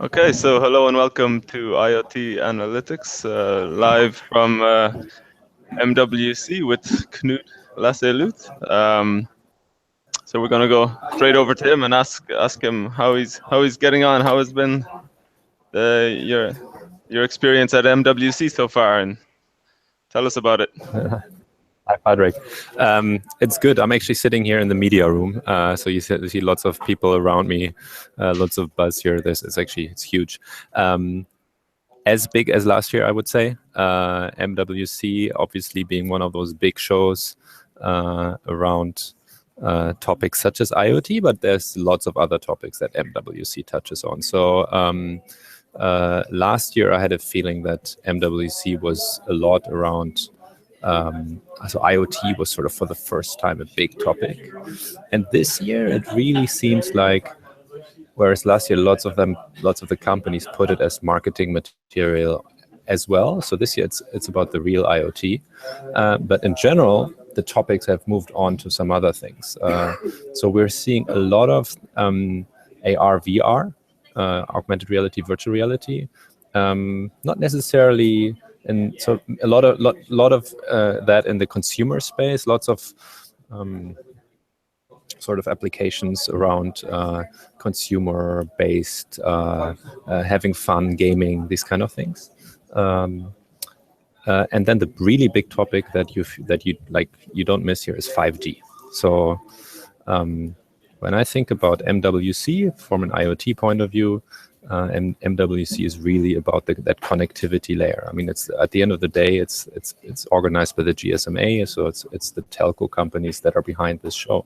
Okay, so hello and welcome to IoT Analytics, live from MWC with Knud and so we're gonna go straight over to him and ask him how he's getting on, how has been your experience at MWC so far, and tell us about it. Hi, Padraig. It's good. I'm actually sitting here in the media room, so you see lots of people around me, lots of buzz here. It's huge. As big as last year, I would say. MWC obviously being one of those big shows around topics such as IoT, but there's lots of other topics that MWC touches on. So last year, I had a feeling that MWC was a lot around. So IoT was sort of for the first time a big topic, and this year it really seems like, whereas last year lots of the companies put it as marketing material as well. So this year it's about the real IoT, but in general the topics have moved on to some other things. So we're seeing a lot of AR, VR, augmented reality, virtual reality, not necessarily. And so a lot of that in the consumer space, lots of sort of applications around consumer-based, having fun, gaming, these kind of things. And then the really big topic that you don't miss here is 5G. So when I think about MWC from an IoT point of view, and MWC is really about that connectivity layer. I mean, it's at the end of the day, it's organized by the GSMA, so it's the telco companies that are behind this show,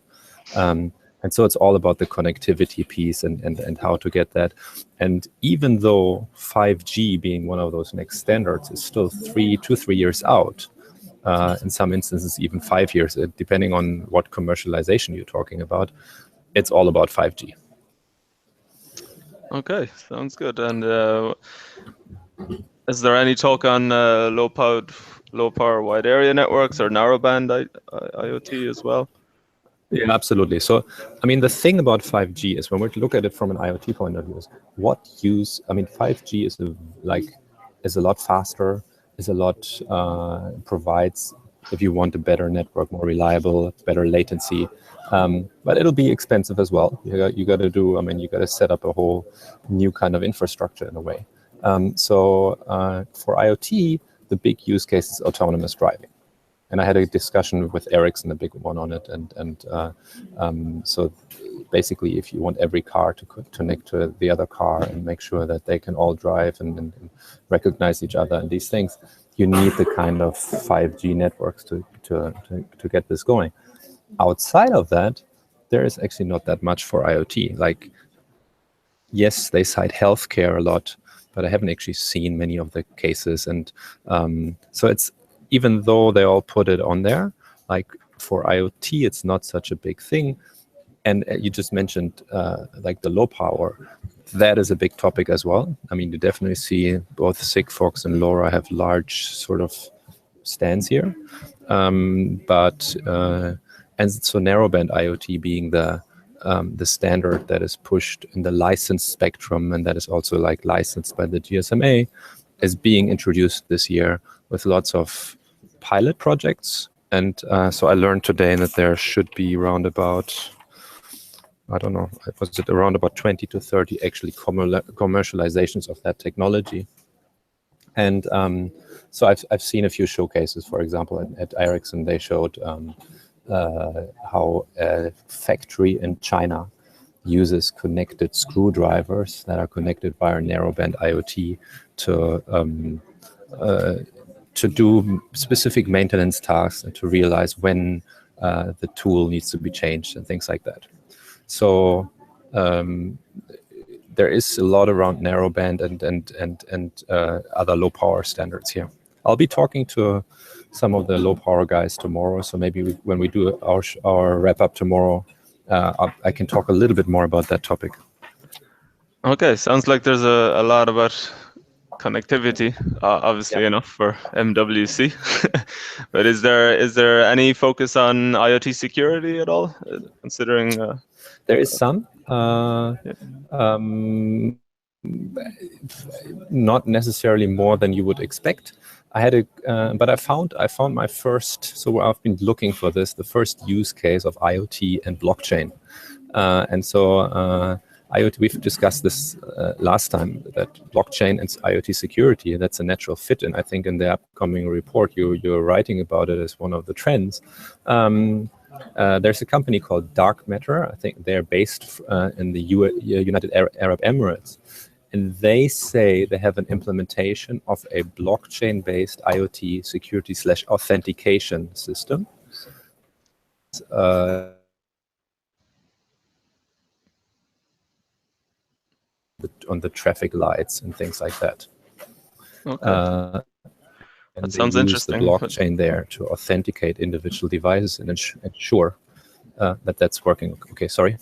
and so it's all about the connectivity piece and how to get that. And even though 5G being one of those next standards is still 3 years out, in some instances even 5 years, depending on what commercialization you're talking about, it's all about 5G. Okay, sounds good. And is there any talk on low power wide area networks or narrowband IoT as well? Yeah, absolutely. So, I mean, the thing about 5G is when we look at it from an IoT point of view, is what use. I mean, 5G is a lot faster, provides, if you want a better network, more reliable, better latency. But it'll be expensive as well. You got to set up a whole new kind of infrastructure in a way. So for IoT, the big use case is autonomous driving. And I had a discussion with Ericsson, a big one on it. And so basically, if you want every car to connect to the other car and make sure that they can all drive and recognize each other and these things, you need the kind of 5G networks to get this going. Outside of that, there is actually not that much for IoT. Like, yes, they cite healthcare a lot, but I haven't actually seen many of the cases. And so it's, even though they all put it on there, like for IoT, it's not such a big thing. And you just mentioned like the low power. That is a big topic as well. I mean, you definitely see both Sigfox and LoRa have large sort of stands here. And so narrowband IoT being the standard that is pushed in the licensed spectrum, and that is also like licensed by the GSMA, is being introduced this year with lots of pilot projects. And so I learned today that there should be around about, I don't know, was it around about 20 to 30 actually commercializations of that technology. And so I've seen a few showcases. For example, at Ericsson, they showed how a factory in China uses connected screwdrivers that are connected via narrowband IoT to do specific maintenance tasks and to realize when the tool needs to be changed and things like that. So there is a lot around narrowband and other low power standards here. I'll be talking to some of the low power guys tomorrow, so maybe when we do our wrap up tomorrow, I can talk a little bit more about that topic. Okay, sounds like there's a lot about connectivity, obviously enough for MWC. But is there any focus on IoT security at all, considering? There is some. not necessarily more than you would expect. I had but I found my first. So I've been looking for this, the first use case of IoT and blockchain, and so IoT. We've discussed this last time, that blockchain and IoT security, that's a natural fit, and I think in the upcoming report you're writing about it as one of the trends. There's a company called Dark Matter. I think they're based in the United Arab Emirates. And they say they have an implementation of a blockchain-based IoT security/authentication system. On the traffic lights and things like that. Okay. And that sounds use interesting. The blockchain there to authenticate individual devices and ensure that that's working. Okay, sorry.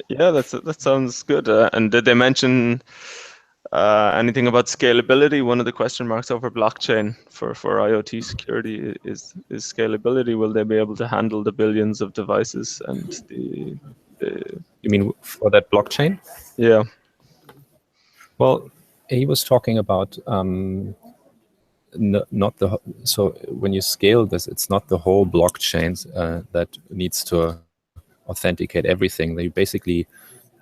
Yeah, that sounds good. And did they mention anything about scalability? One of the question marks over blockchain for IoT security is scalability. Will they be able to handle the billions of devices and the You mean for that blockchain? Yeah. Well, he was talking about not the. So when you scale this, it's not the whole blockchain that needs to authenticate everything. They basically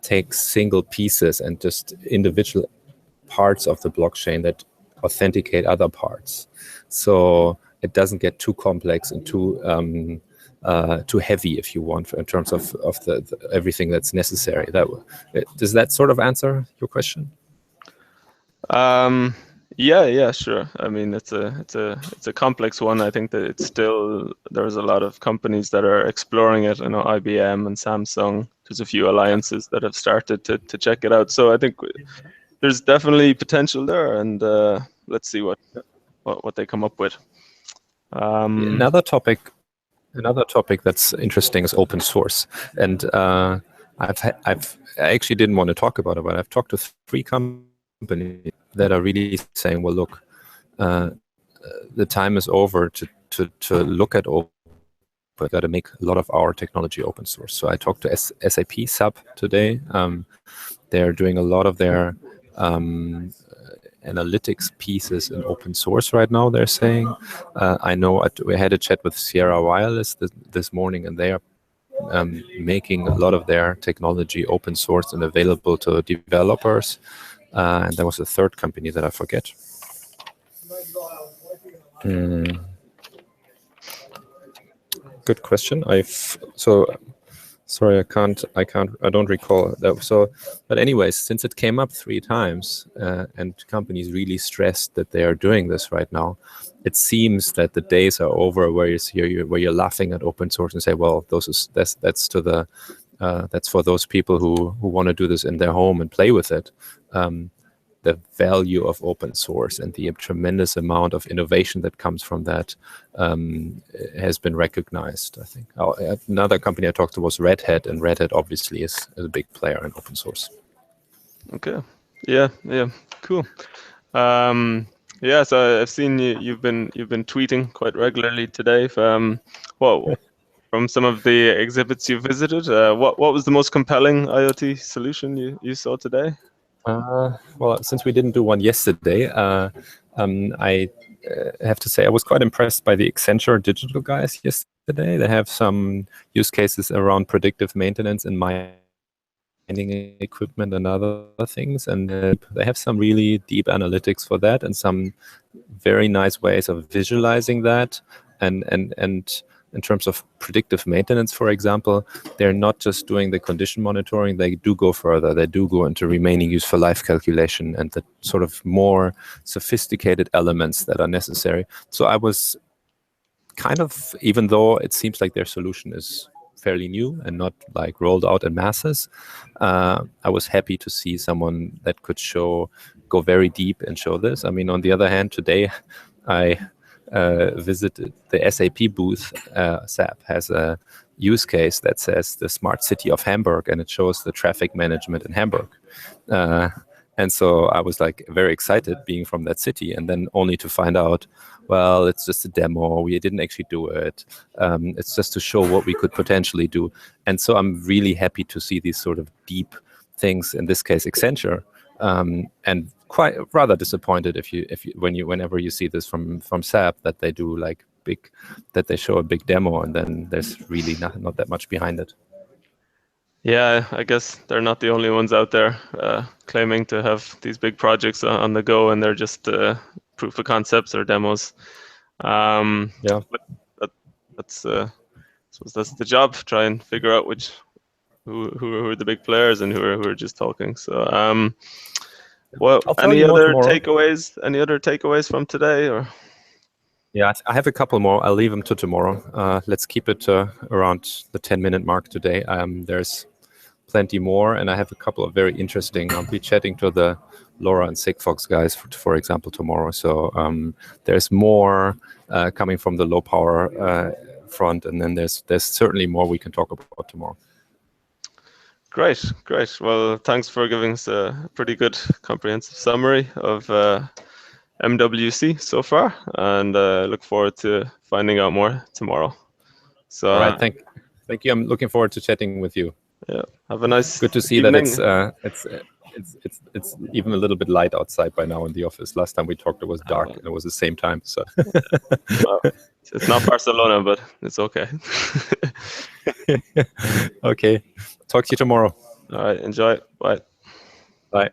take single pieces and just individual parts of the blockchain that authenticate other parts. So it doesn't get too complex and too heavy, if you want, in terms of the everything that's necessary. Does that sort of answer your question? Yeah, sure. I mean, it's a complex one. I think that it's still, there's a lot of companies that are exploring it. I know IBM and Samsung. There's a few alliances that have started to check it out. So I think there's definitely potential there, and let's see what they come up with. Another topic that's interesting is open source, and I actually didn't want to talk about it, but I've talked to 3 companies that are really saying, well, look, the time is over to look at open. But got to make a lot of our technology open source. So I talked to SAP SAP today. They're doing a lot of their analytics pieces in open source right now, they're saying. I know we had a chat with Sierra Wireless this morning, and they are making a lot of their technology open source and available to developers. And there was a 3rd company that I forget. Good question. Sorry, I don't recall that. So, but anyways, since it came up 3 times, and companies really stressed that they are doing this right now, it seems that the days are over where you're laughing at open source and say, well, that's for those people who want to do this in their home and play with it. The value of open source and the tremendous amount of innovation that comes from that has been recognized, I think. Another company I talked to was Red Hat, and Red Hat obviously is a big player in open source. Okay. Yeah, cool. Yeah, so I've seen you've been tweeting quite regularly today from some of the exhibits you visited. What was the most compelling IoT solution you saw today? Well, since we didn't do one yesterday, I have to say I was quite impressed by the Accenture digital guys yesterday. They have some use cases around predictive maintenance and mining equipment and other things, and they have some really deep analytics for that and some very nice ways of visualizing that. And in terms of predictive maintenance, for example, they're not just doing the condition monitoring, they do go further. They do go into remaining useful life calculation and the sort of more sophisticated elements that are necessary. So I was kind of, even though it seems like their solution is fairly new and not like rolled out in masses, I was happy to see someone that could go very deep and show this. I mean, on the other hand, today I visited the SAP booth. SAP has a use case that says the smart city of Hamburg, and it shows the traffic management in Hamburg. And so I was like very excited being from that city, and then only to find out, well, it's just a demo. We didn't actually do it. It's just to show what we could potentially do. And so I'm really happy to see these sort of deep things, in this case Accenture, and quite rather disappointed whenever you see this from SAP, that they do like that they show a big demo and then there's really not that much behind it. Yeah, I guess they're not the only ones out there claiming to have these big projects on the go, and they're just proof of concepts or demos. Yeah, but that's I suppose that's the job. Try and figure out who are the big players and who are just talking. So, well, any other takeaways? Any other takeaways from today, or? Yeah, I have a couple more. I'll leave them to tomorrow. Let's keep it around the 10-minute mark today. There's plenty more, and I have a couple of very interesting. I'll be chatting to the LoRa and Sigfox guys, for example, tomorrow. So there's more coming from the low power front, and then there's certainly more we can talk about tomorrow. Great. Well, thanks for giving us a pretty good comprehensive summary of MWC so far, and look forward to finding out more tomorrow. So, all right, thank you. I'm looking forward to chatting with you. Yeah, have a nice. Good to see evening. That it's even a little bit light outside by now in the office. Last time we talked, it was dark, and it was the same time. So well, it's not Barcelona, but it's okay. Okay, talk to you tomorrow. All right, enjoy. Bye. Bye.